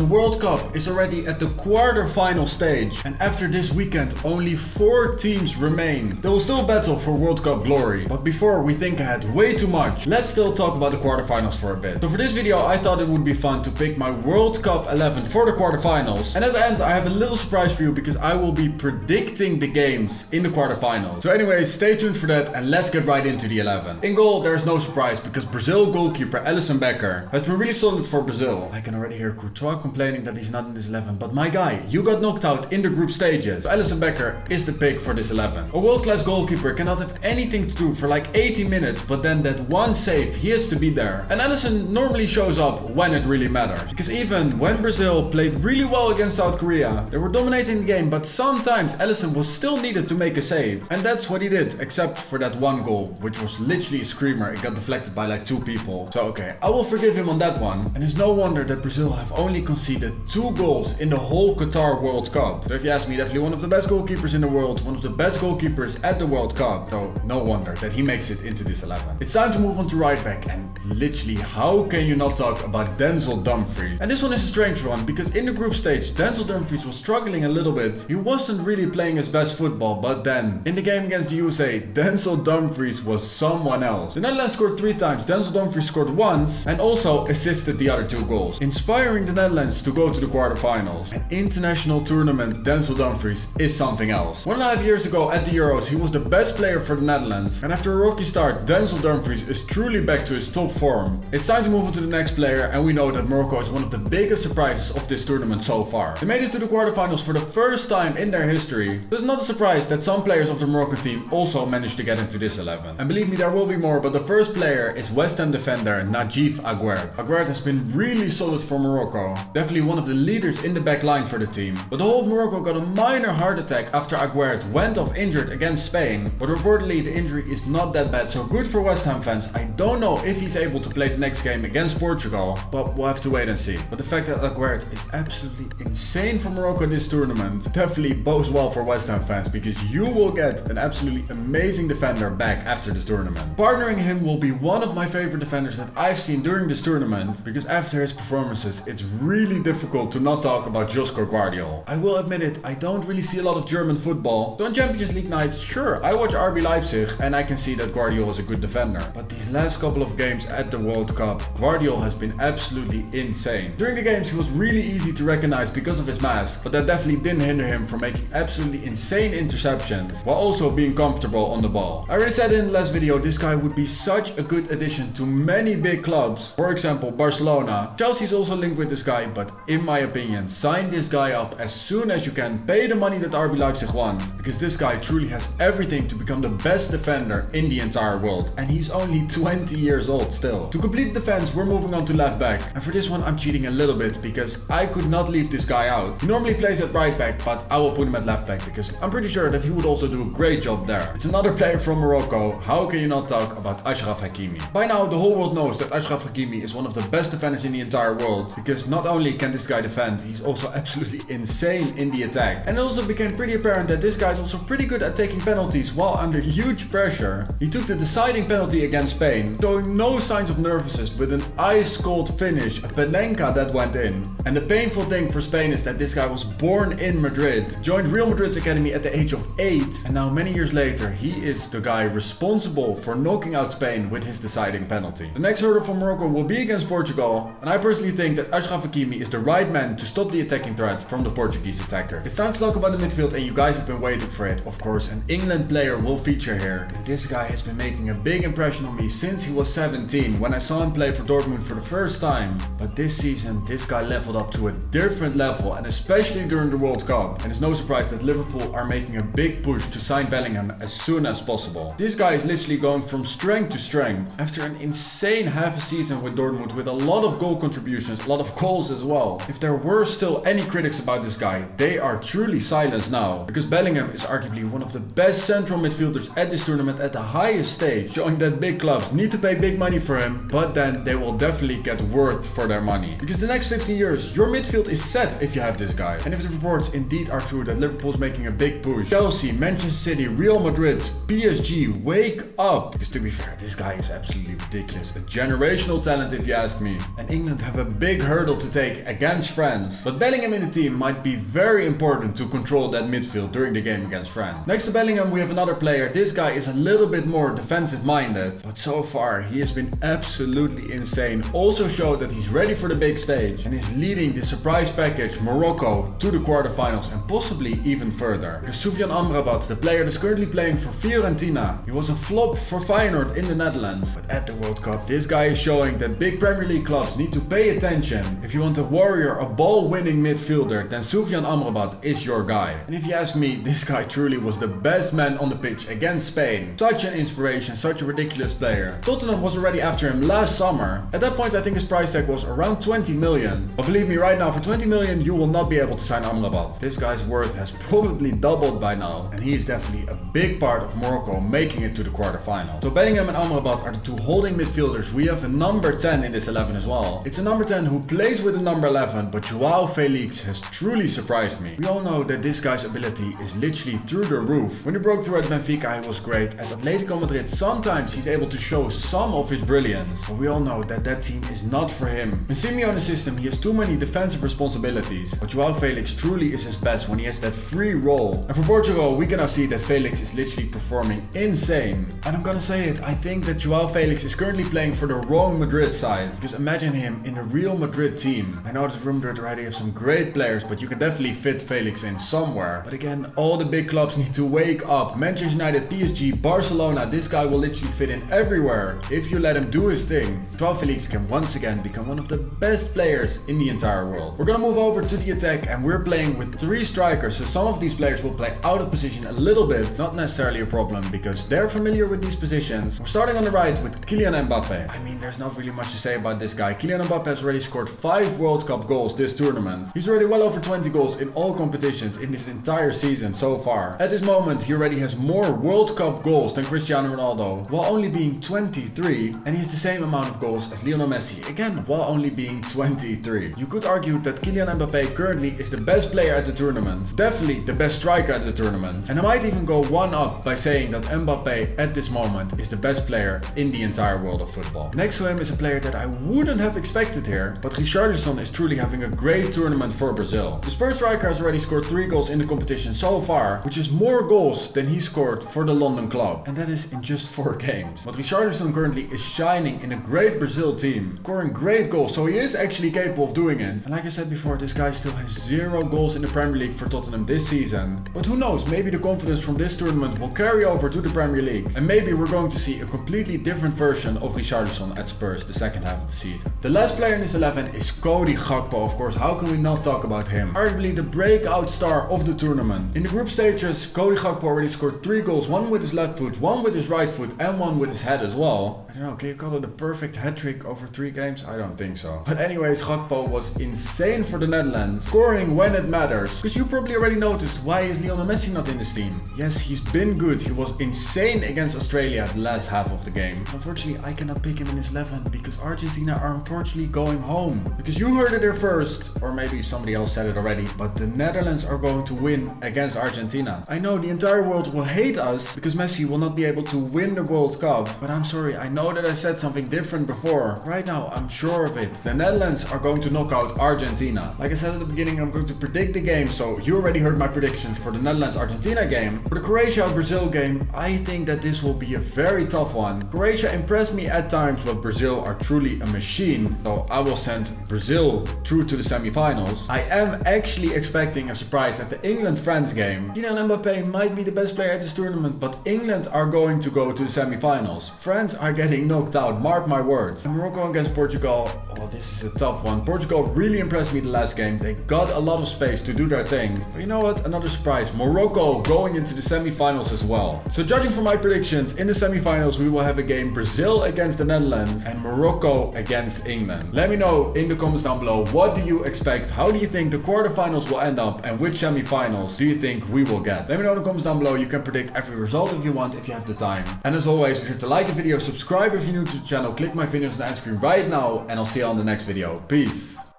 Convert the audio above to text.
the World Cup is already at the quarter-final stage, and after this weekend only 4 teams remain. They will still battle for World Cup glory, but before we think ahead way too much, let's still talk about the quarterfinals for a bit. So for this video I thought it would be fun to pick my World Cup 11 for the quarterfinals, and at the end I have a little surprise for you because I will be predicting the games in the quarterfinals. So anyways, stay tuned for that and let's get right into the 11. In goal there is no surprise because Brazil goalkeeper Alisson Becker has been really solid for Brazil. I can already hear Courtois complaining that he's not in this 11, but my guy, you got knocked out in the group stages. So Alisson Becker is the pick for this 11. A world-class goalkeeper cannot have anything to do for like 80 minutes, but then that one save, he has to be there. And Alisson normally shows up when it really matters. Because even when Brazil played really well against South Korea, they were dominating the game, but sometimes Alisson was still needed to make a save. And that's what he did, except for that one goal, which was literally a screamer. It got deflected by like 2 people. So okay, I will forgive him on that one. And it's no wonder that Brazil have only conceded 2 goals in the whole Qatar World Cup. So if you ask me, definitely one of the best goalkeepers in the world, one of the best goalkeepers at the World Cup. So no wonder that he makes it into this 11. It's time to move on to right back, and literally how can you not talk about Denzel Dumfries? And this one is a strange one because in the group stage Denzel Dumfries was struggling a little bit. He wasn't really playing his best football, but then in the game against the USA, Denzel Dumfries was someone else. The Netherlands scored 3 times, Denzel Dumfries scored once and also assisted the other 2 goals, inspiring the Netherlands to go to the quarterfinals. An international tournament, Denzel Dumfries is something else. 1.5 years ago at the Euros, he was the best player for the Netherlands, and after a rocky start, Denzel Dumfries is truly back to his top form. It's time to move on to the next player, and we know that Morocco is one of the biggest surprises of this tournament so far. They made it to the quarterfinals for the first time in their history. It's not a surprise that some players of the Moroccan team also managed to get into this 11. And believe me, there will be more, but the first player is West Ham defender Najib Aguerd. Aguerd has been really solid for Morocco, definitely one of the leaders in the back line for the team. But the whole of Morocco got a minor heart attack after Aguerd went off injured against Spain, but reportedly the injury is not that bad, so good for West Ham fans. I don't know if he's able to play the next game against Portugal, but we'll have to wait and see. But the fact that Aguerd is absolutely insane for Morocco in this tournament definitely bodes well for West Ham fans, because you will get an absolutely amazing defender back after this tournament. Partnering him will be one of my favorite defenders that I've seen during this tournament, because after his performances it's really difficult to not talk about Josko Gvardiol. I will admit it, I don't really see a lot of German football, so on Champions League nights, sure, I watch RB Leipzig and I can see that Gvardiol is a good defender. But these last couple of games at the World Cup, Gvardiol has been absolutely insane. During the games he was really easy to recognize because of his mask, but that definitely didn't hinder him from making absolutely insane interceptions while also being comfortable on the ball. I already said in the last video, this guy would be such a good addition to many big clubs. For example, Barcelona. Chelsea's also linked with this guy, but in my opinion, sign this guy up as soon as you can. Pay the money that RB Leipzig wants, because this guy truly has everything to become the best defender in the entire world, and he's only 20 years old still. To complete the defense, we're moving on to left back, and for this one I'm cheating a little bit because I could not leave this guy out. He normally plays at right back, but I will put him at left back because I'm pretty sure that he would also do a great job there. It's another player from Morocco. How can you not talk about Achraf Hakimi? By now the whole world knows that Achraf Hakimi is one of the best defenders in the entire world, because not only can this guy defend, he's also absolutely insane in the attack. And it also became pretty apparent that this guy is also pretty good at taking penalties while under huge pressure. He took the deciding penalty against Spain, showing no signs of nervousness with an ice-cold finish, a Panenka that went in. And the painful thing for Spain is that this guy was born in Madrid, joined Real Madrid's academy at the age of 8, and now many years later he is the guy responsible for knocking out Spain with his deciding penalty. The next hurdle for Morocco will be against Portugal, and I personally think that Achraf Hakimi is the right man to stop the attacking threat from the Portuguese attacker. It's time to talk about the midfield, and you guys have been waiting for it. Of course, an England player will feature here. And this guy has been making a big impression on me since he was 17 when I saw him play for Dortmund for the first time. But this season, this guy leveled up to a different level, and especially during the World Cup. And it's no surprise that Liverpool are making a big push to sign Bellingham as soon as possible. This guy is literally going from strength to strength. After an insane half a season with Dortmund with a lot of goal contributions, a lot of goals as well. If there were still any critics about this guy, they are truly silenced now, because Bellingham is arguably one of the best central midfielders at this tournament at the highest stage, showing that big clubs need to pay big money for him, but then they will definitely get worth for their money. Because the next 15 years, your midfield is set if you have this guy. And if the reports indeed are true that Liverpool's making a big push, Chelsea, Manchester City, Real Madrid, PSG, wake up. Because to be fair, this guy is absolutely ridiculous. A generational talent if you ask me. And England have a big hurdle to take take against France. But Bellingham in the team might be very important to control that midfield during the game against France. Next to Bellingham we have another player. This guy is a little bit more defensive minded, but so far he has been absolutely insane. Also showed that he's ready for the big stage and is leading the surprise package Morocco to the quarterfinals and possibly even further. Because Soufiane Amrabat, the player that's currently playing for Fiorentina, he was a flop for Feyenoord in the Netherlands, but at the World Cup this guy is showing that big Premier League clubs need to pay attention. If you want a warrior, a ball-winning midfielder, then Soufiane Amrabat is your guy. And if you ask me, this guy truly was the best man on the pitch against Spain. Such an inspiration, such a ridiculous player. Tottenham was already after him last summer. At that point I think his price tag was around 20 million. But believe me right now, for 20 million you will not be able to sign Amrabat. This guy's worth has probably doubled by now, and he is definitely a big part of Morocco making it to the quarterfinals. So Bellingham and Amrabat are the two holding midfielders. We have a number 10 in this 11 as well. It's a number 10 who plays with a number 11, but Joao Felix has truly surprised me. We all know that this guy's ability is literally through the roof. When he broke through at Benfica he was great. At Atletico Madrid sometimes he's able to show some of his brilliance, but we all know that that team is not for him. In Simeone's system he has too many defensive responsibilities, but Joao Felix truly is his best when he has that free role. And for Portugal we can now see that Felix is literally performing insane. And I'm gonna say it, I think that Joao Felix is currently playing for the wrong Madrid side, because imagine him in a Real Madrid team. I know that Real Madrid already have some great players, but you can definitely fit Felix in somewhere. But again, all the big clubs need to wake up. Manchester United, PSG, Barcelona, this guy will literally fit in everywhere if you let him do his thing. Joao Felix can once again become one of the best players in the entire world. We're gonna move over to the attack and we're playing with 3 strikers, so some of these players will play out of position a little bit. Not necessarily a problem because they're familiar with these positions. We're starting on the right with Kylian Mbappe. I mean, there's not really much to say about this guy. Kylian Mbappe has already scored 5 World Cup goals this tournament. He's already well over 20 goals in all competitions in this entire season so far. At this moment he already has more World Cup goals than Cristiano Ronaldo, while only being 23, and he has the same amount of goals as Lionel Messi, again while only being 23. You could argue that Kylian Mbappe currently is the best player at the tournament, definitely the best striker at the tournament, and I might even go one up by saying that Mbappe at this moment is the best player in the entire world of football. Next to him is a player that I wouldn't have expected here, but Richarlison is truly having a great tournament for Brazil. The Spurs striker has already scored 3 goals in the competition so far, which is more goals than he scored for the London club, and that is in just 4 games. But Richarlison currently is shining in a great Brazil team, scoring great goals, so he is actually capable of doing it. And like I said before, this guy still has 0 goals in the Premier League for Tottenham this season. But who knows, maybe the confidence from this tournament will carry over to the Premier League, and maybe we're going to see a completely different version of Richarlison at Spurs the second half of the season. The last player in this 11 is Cody Gakpo, of course. How can we not talk about him? Arguably the breakout star of the tournament. In the group stages, Cody Gakpo already scored 3 goals, 1 with his left foot, 1 with his right foot, and 1 with his head as well. I don't know, can you call it a perfect hat-trick over 3 games? I don't think so. But anyways, Gakpo was insane for the Netherlands, scoring when it matters. Because you probably already noticed, why is Lionel Messi not in this team? Yes, he's been good. He was insane against Australia the last half of the game. Unfortunately, I cannot pick him in his 11 because Argentina are unfortunately going home. Because you heard it here first, or maybe somebody else said it already, but the Netherlands are going to win against Argentina. I know the entire world will hate us because Messi will not be able to win the World Cup, but I'm sorry, I know that I said something different before. Right now, I'm sure of it. The Netherlands are going to knock out Argentina. Like I said at the beginning, I'm going to predict the game, so you already heard my predictions for the Netherlands-Argentina game. For the Croatia-Brazil game, I think that this will be a very tough one. Croatia impressed me at times, but Brazil are truly a machine, so I will send Brazil through to the semi-finals. I am actually expecting a surprise at the England-France game. Kylian Mbappe might be the best player at this tournament, but England are going to go to the semi-finals. France are getting knocked out, mark my words. And Morocco against Portugal, oh, this is a tough one. Portugal really impressed me the last game. They got a lot of space to do their thing. But you know what? Another surprise. Morocco going into the semi-finals as well. So judging from my predictions, in the semi-finals we will have a game Brazil against the Netherlands and Morocco against England. Let me know in the comments down below, what do you expect? How do you think the quarterfinals will end up, and which semi-finals do you think we will get? Let me know in the comments down below. You can predict every result if you want, if you have the time. And as always, be sure to like the video, subscribe if you're new to the channel, click my videos on the end screen right now, and I'll see you on the next video. Peace.